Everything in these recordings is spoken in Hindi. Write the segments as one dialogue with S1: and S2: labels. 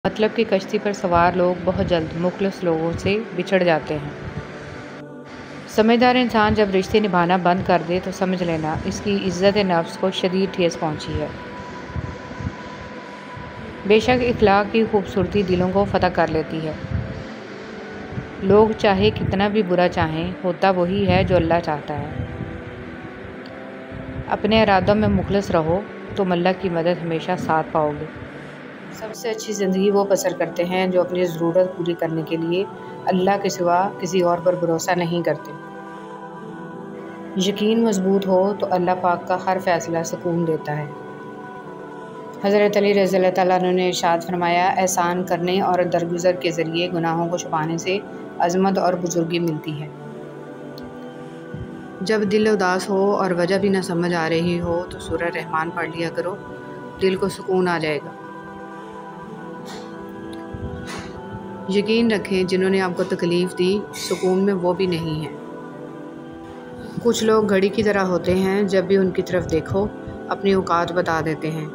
S1: मतलब कि कश्ती पर सवार लोग बहुत जल्द मुखलिस लोगों से बिछड़ जाते हैं। समझदार इंसान जब रिश्ते निभाना बंद कर दे तो समझ लेना इसकी इज़्ज़त नफ्स को शदीद ठेस पहुंची है। बेशक इखलाक की खूबसूरती दिलों को फतह कर लेती है। लोग चाहे कितना भी बुरा चाहें, होता वही है जो अल्लाह चाहता है। अपने इरादों में मुखलिस रहो, तुम अल्लाह की मदद हमेशा साथ पाओगे। सबसे अच्छी ज़िंदगी वो बसर करते हैं जो अपनी ज़रूरत पूरी करने के लिए अल्लाह के सिवा किसी और पर भरोसा नहीं करते। यकीन मजबूत हो तो अल्लाह पाक का हर फ़ैसला सुकून देता है। हज़रत अली रज़ियल्लाहु तआला अन्हु ने इरशाद फरमाया, एहसान करने और दरगुज़र के ज़रिए गुनाहों को छुपाने से अज़मत और बुज़ुर्गी मिलती है। जब दिल उदास हो और वजह भी ना समझ आ रही हो तो सूरह रहमान पढ़ लिया करो, दिल को सुकून आ जाएगा। यकीन रखें, जिन्होंने आपको तकलीफ़ दी, सुकून में वो भी नहीं है। कुछ लोग घड़ी की तरह होते हैं, जब भी उनकी तरफ देखो अपनी औकात बता देते हैं।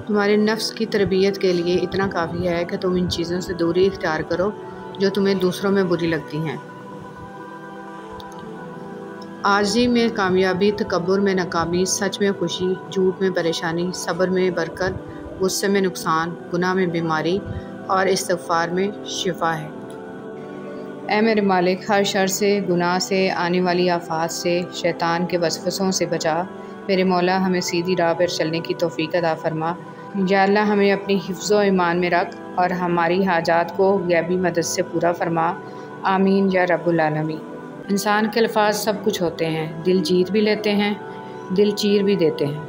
S1: तुम्हारे नफ्स की तरबियत के लिए इतना काफ़ी है कि तुम इन चीज़ों से दूरी इख्तियार करो जो तुम्हें दूसरों में बुरी लगती हैं। आजी में कामयाबी, तकब्बुर में नाकामी, सच में खुशी, झूठ में परेशानी, सब्र में बरकत, गुस्से में नुकसान, गुनाह में बीमारी और इस्तिग़फ़ार में शिफा है। ऐ मेरे मालिक, हर शर से, गुनाह से, आने वाली आफ़ात से, शैतान के वसवसों से बचा। मेरे मौला, हमें सीधी राह पर चलने की तौफ़ीक़ अता फ़रमा। या अल्लाह, हमें अपनी हिफ्ज़ व ईमान में रख और हमारी हाजात को गैबी मदद से पूरा फ़रमा। आमीन या रब्बुल आलमीन। इंसान के अल्फाज सब कुछ होते हैं, दिल जीत भी लेते हैं, दिल चीर भी देते हैं।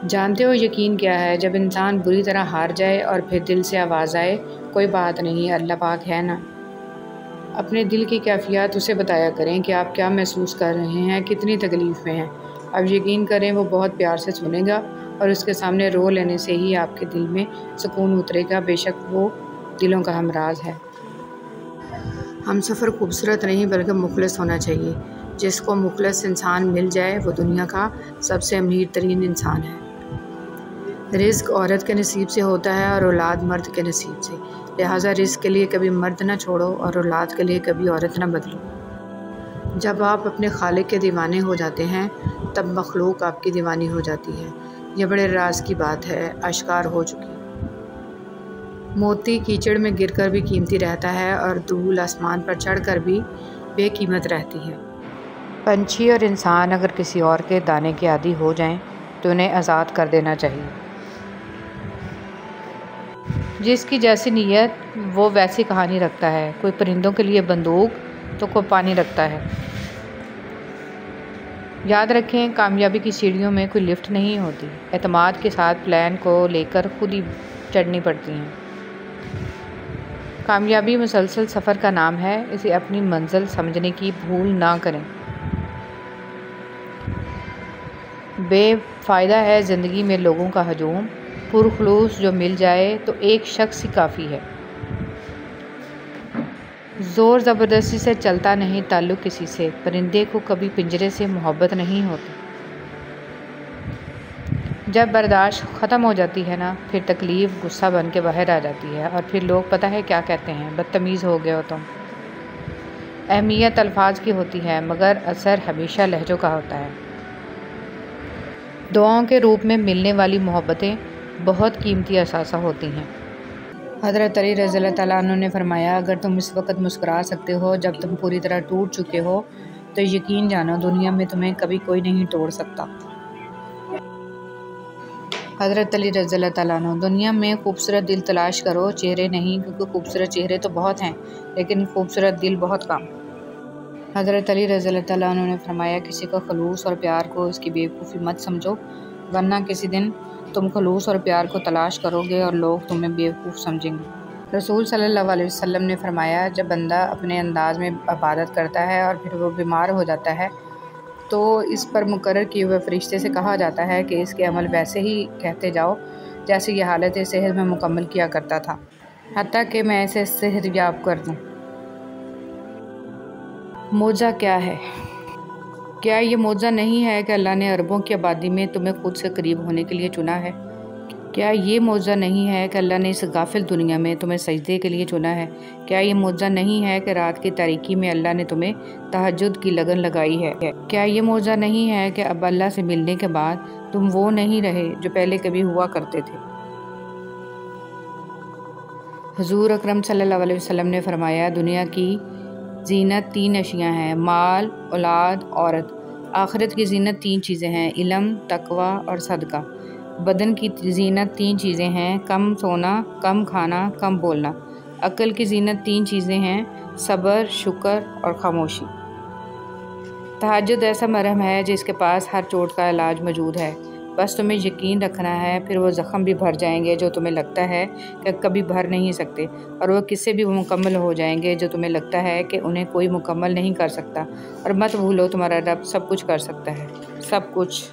S1: जानते हो यकीन क्या है? जब इंसान बुरी तरह हार जाए और फिर दिल से आवाज़ आए, कोई बात नहीं, अल्लाह पाक है ना। अपने दिल की कैफियत उसे बताया करें कि आप क्या महसूस कर रहे हैं, कितनी तकलीफ़ में हैं। अब यकीन करें, वो बहुत प्यार से सुनेगा और उसके सामने रो लेने से ही आपके दिल में सुकून उतरेगा। बेशक वो दिलों का हमराज है। हम सफ़र खूबसूरत नहीं बल्कि मुखलिस होना चाहिए। जिसको मुखलिस इंसान मिल जाए वो दुनिया का सबसे अमीर तरीन इंसान है। रिज़्क़ औरत के नसीब से होता है और औलाद मर्द के नसीब से। लिहाजा रिज़्क़ के लिए कभी मर्द ना छोड़ो और औलाद के लिए कभी औरत ना बदलो। जब आप अपने खालिक के दीवाने हो जाते हैं तब मखलूक आपकी दीवानी हो जाती है। यह बड़े राज की बात है, आश्कार हो चुकी। मोती कीचड़ में गिरकर भी कीमती रहता है और धूल आसमान पर चढ़कर भी बेकीमत रहती है। पंछी और इंसान अगर किसी और के दाने के आदी हो जाएं तो उन्हें आज़ाद कर देना चाहिए। जिसकी जैसी नीयत वो वैसी कहानी रखता है। कोई परिंदों के लिए बंदूक तो कोई पानी रखता है। याद रखें, कामयाबी की सीढ़ियों में कोई लिफ्ट नहीं होती। एतमाद के साथ प्लान को लेकर खुद ही चढ़नी पड़ती हैं। कामयाबी मुसलसल सफ़र का नाम है, इसे अपनी मंजिल समझने की भूल ना करें। बेफ़ायदा है ज़िंदगी में लोगों का हजूम, पुरखुलूस जो मिल जाए तो एक शख्स ही काफ़ी है। ज़ोर ज़बरदस्ती से चलता नहीं ताल्लुक़ किसी से। परिंदे को कभी पिंजरे से मोहब्बत नहीं होती। जब बर्दाश्त ख़त्म हो जाती है ना, फिर तकलीफ़ गुस्सा बन के बाहर आ जाती है और फिर लोग पता है क्या कहते हैं, बदतमीज़ हो गए हो तुम। अहमियत अल्फाज की होती है मगर असर हमेशा लहजों का होता है। दुआओं के रूप में मिलने वाली मोहब्बतें बहुत कीमती असासा होती हैं। हज़रत अली रज़ियल्लाहु तआला अन्हु ने फरमाया, अगर तुम इस वक्त मुस्कुरा सकते हो जब तुम पूरी तरह टूट चुके हो तो यकीन जानो दुनिया में तुम्हें कभी कोई नहीं तोड़ सकता। हज़रत अली रज़ियल्लाहु तआला अन्हु। दुनिया में खूबसूरत दिल तलाश करो, चेहरे नहीं, क्योंकि खूबसूरत चेहरे तो बहुत हैं लेकिन खूबसूरत दिल बहुत कम। हज़रत अली रज़ियल्लाहु तआला अन्हु ने फरमाया, किसी का खलूस और प्यार को इसकी बेवकूफ़ी मत समझो, वरना किसी दिन तुम खलूस और प्यार को तलाश करोगे और लोग तुम्हें बेवकूफ़ समझेंगे। रसूल सल्लल्लाहु अलैहि वसल्लम ने फरमाया, जब बंदा अपने अंदाज में इबादत करता है और फिर वो बीमार हो जाता है तो इस पर मुकर्रर किए हुए फरिश्ते से कहा जाता है कि इसके अमल वैसे ही कहते जाओ जैसे ये हालत सेहत में मुकम्मल किया करता था, हत्ता कि मैं इसे सेहत याब कर दूँ। मौजा क्या है? क्या ये मौज़ा नहीं है कि अल्लाह ने अरबों की आबादी में तुम्हें खुद से करीब होने के लिए चुना है? क्या ये मौज़ा नहीं है कि अल्लाह ने इस गाफिल दुनिया में तुम्हें सजदे के लिए चुना है? क्या ये मौज़ा नहीं है कि रात की तारीकी में अल्लाह ने तुम्हें तहज्जुद की लगन लगाई है? क्या ये मौज़ा नहीं है कि अब अल्लाह से मिलने के बाद तुम वो नहीं रहे जो पहले कभी हुआ करते थे? हुज़ूर अकरम सल्लल्लाहु अलैहि वसल्लम ने फरमाया, दुनिया की ज़ीनत 3 अशिया हैं, माल, औलाद, औरत। आखिरत की ज़ीनत 3 चीज़ें हैं, इल्म, तकवा और सदका। बदन की ज़ीनत 3 चीज़ें हैं, कम सोना, कम खाना, कम बोलना। अक्ल की ज़ीनत 3 चीज़ें हैं, सब्र, शुक्र और खामोशी। तहज्जुद ऐसा मरहम है जिसके पास हर चोट का इलाज मौजूद है। बस तुम्हें यकीन रखना है, फिर वो ज़ख़म भी भर जाएंगे जो तुम्हें लगता है कि कभी भर नहीं सकते, और वो किससे भी मुकम्मल हो जाएंगे जो तुम्हें लगता है कि उन्हें कोई मुकम्मल नहीं कर सकता। और मत भूलो, तुम्हारा रब सब कुछ कर सकता है, सब कुछ।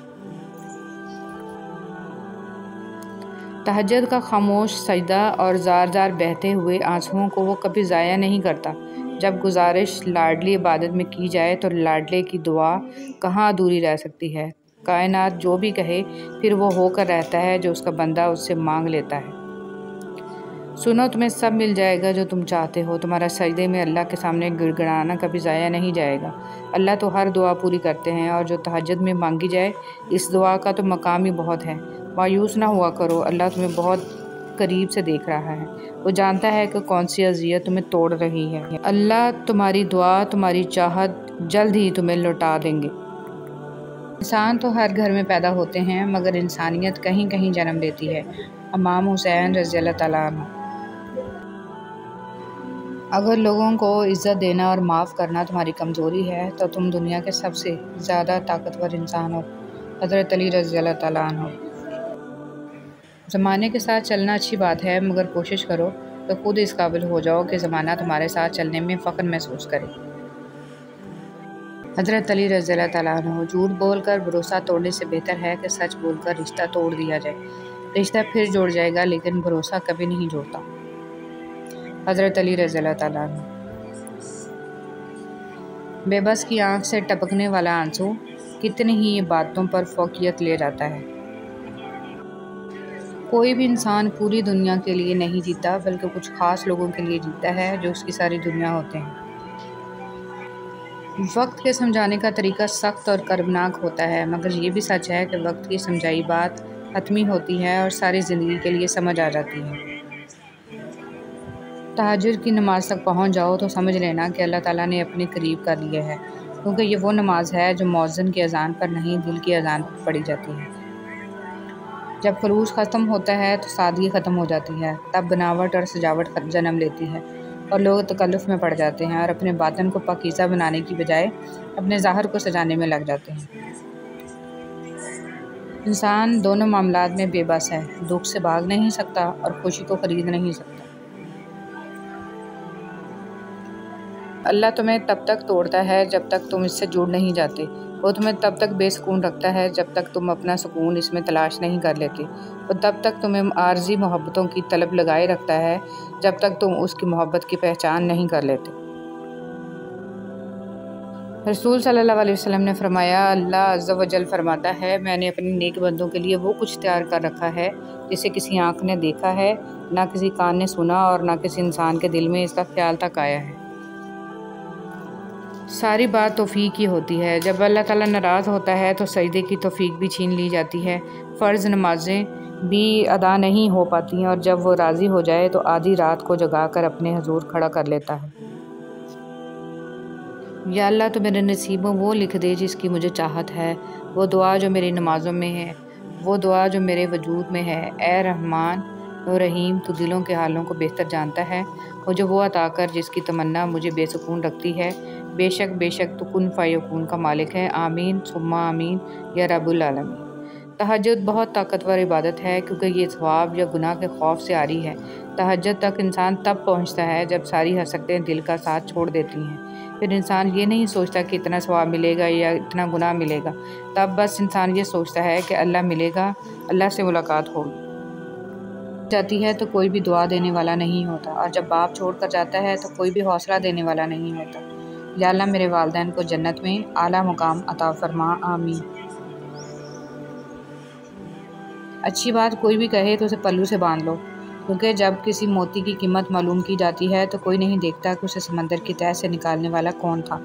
S1: तहज्जुद का खामोश सजदा और ज़ार ज़ार बहते हुए आंसुओं को वो कभी ज़ाया नहीं करता। जब गुजारिश लाडली इबादत में की जाए तो लाडले की दुआ कहाँ अधूरी रह सकती है। कायनात जो भी कहे फिर वो होकर रहता है जो उसका बंदा उससे मांग लेता है। सुनो, तुम्हें सब मिल जाएगा जो तुम चाहते हो। तुम्हारा सजदे में अल्लाह के सामने गिड़गिड़ाना कभी ज़ाया नहीं जाएगा। अल्लाह तो हर दुआ पूरी करते हैं, और जो तहज्जुद में मांगी जाए इस दुआ का तो मकाम ही बहुत है। मायूस ना हुआ करो, अल्लाह तुम्हें बहुत करीब से देख रहा है। वो जानता है कि कौन सी अज़ियत तुम्हें तोड़ रही है। अल्लाह तुम्हारी दुआ, तुम्हारी चाहत जल्द ही तुम्हें लौटा देंगे। इंसान तो हर घर में पैदा होते हैं, मगर इंसानियत कहीं कहीं जन्म लेती है। इमाम हुसैन रज़ियल्लाहु तआला अन्हु। अगर लोगों को इज़्ज़त देना और माफ़ करना तुम्हारी कमज़ोरी है तो तुम दुनिया के सबसे ज़्यादा ताकतवर इंसान हो। हज़रत अली रज़ियल्लाहु तआला अन्हु। ज़माने के साथ चलना अच्छी बात है, मगर कोशिश करो तो खुद इस काबिल हो जाओ कि ज़माना तुम्हारे साथ चलने में फ़ख्र महसूस करे। हज़रत अली रज़ियल्लाहु तआला अन्हु। झूठ बोलकर भरोसा तोड़ने से बेहतर है कि सच बोलकर रिश्ता तोड़ दिया जाए। रिश्ता फिर जुड़ जाएगा, लेकिन भरोसा कभी नहीं जुड़ता। हज़रत अली रज़ियल्लाहु तआला अन्हु। बेबस की आँख से टपकने वाला आंसू कितनी ही बातों पर फ़ौक़ियत ले जाता है। कोई भी इंसान पूरी दुनिया के लिए नहीं जीता, बल्कि कुछ ख़ास लोगों के लिए जीता है जो उसकी सारी दुनिया होते हैं। वक्त के समझाने का तरीका सख्त और कर्बनाक होता है, मगर ये भी सच है कि वक्त की समझाई बात हतमी होती है और सारी ज़िंदगी के लिए समझ आ जाती है। तहज्जुद की नमाज़ तक पहुँच जाओ तो समझ लेना कि अल्लाह ताला ने अपने करीब कर लिया है, क्योंकि ये वो नमाज है जो मौज़िन की अज़ान पर नहीं, दिल की अज़ान पर पढ़ी जाती है। जब खलूस ख़त्म होता है तो सादगी ख़त्म हो जाती है, तब बनावट और सजावट जन्म लेती है और लोग तकल्लुफ़ में पड़ जाते हैं और अपने बातन को पाकीज़ा बनाने की बजाय अपने ज़ाहिर को सजाने में लग जाते हैं। इंसान दोनों मामलात में बेबस है, दुख से भाग नहीं सकता और खुशी को ख़रीद नहीं सकता। अल्लाह तुम्हें तब तक तोड़ता है जब तक तुम इससे जुड़ नहीं जाते। वो तुम्हें तब तक बेसुकून रखता है जब तक तुम अपना सुकून इसमें तलाश नहीं कर लेते। वो तब तक तुम्हें आर्जी मोहब्बतों की तलब लगाए रखता है जब तक तुम उसकी मोहब्बत की पहचान नहीं कर लेते। रसूल सल्लल्लाहु अलैहि वसल्लम ने फरमाया, अल्लाह अज़्ज़ा व जल फरमाता है, मैंने अपने नेक बंदों के लिए वो कुछ तैयार कर रखा है जिसे किसी आँख ने देखा है, ना किसी कान ने सुना और ना किसी इंसान के दिल में इसका ख्याल तक आया है। सारी बात तौफ़ीक की होती है। जब अल्लाह ताला नाराज़ होता है तो सजदे की तौफ़ीक भी छीन ली जाती है। फ़र्ज़ नमाज़ें भी अदा नहीं हो पाती हैं, और जब वो राज़ी हो जाए तो आधी रात को जगाकर अपने हुज़ूर खड़ा कर लेता है। या अल्लाह, तो मेरे नसीब में वो लिख दे जिसकी मुझे चाहत है, वो दुआ जो मेरी नमाज़ों में है, वो दुआ जो मेरे वजूद में है। ए रहमान और रहीम, तू दिलों के हालों को बेहतर जानता है। मुझे वो अता कर जिसकी तमन्ना मुझे बेसुकून रखती है। बेशक बेशक तू कुन फ़यकून का मालिक है। आमीन सुम्मा आमीन या रब्बुल आलमीन। तहज्जुद बहुत ताकतवर इबादत है, क्योंकि ये सवाब या गुनाह के खौफ से आरी है। तहज्जुद तक इंसान तब पहुँचता है जब सारी हसरतें दिल का साथ छोड़ देती हैं। फिर इंसान ये नहीं सोचता कि इतना सवाब मिलेगा या इतना गुनाह मिलेगा, तब बस इंसान ये सोचता है कि अल्लाह मिलेगा, अल्लाह से मुलाकात होगी। जाती है तो कोई भी दुआ देने वाला नहीं होता, और जब बाप छोड़ कर जाता है तो कोई भी हौसला देने वाला नहीं होता। या अल्लाह मेरे वालिदैन को जन्नत में आला मुकाम अता फरमा, आमीन। अच्छी बात कोई भी कहे तो उसे पल्लू से बांध लो, क्योंकि जब किसी मोती की कीमत मालूम की जाती है तो कोई नहीं देखता कि उसे समंदर की तह से निकालने वाला कौन था।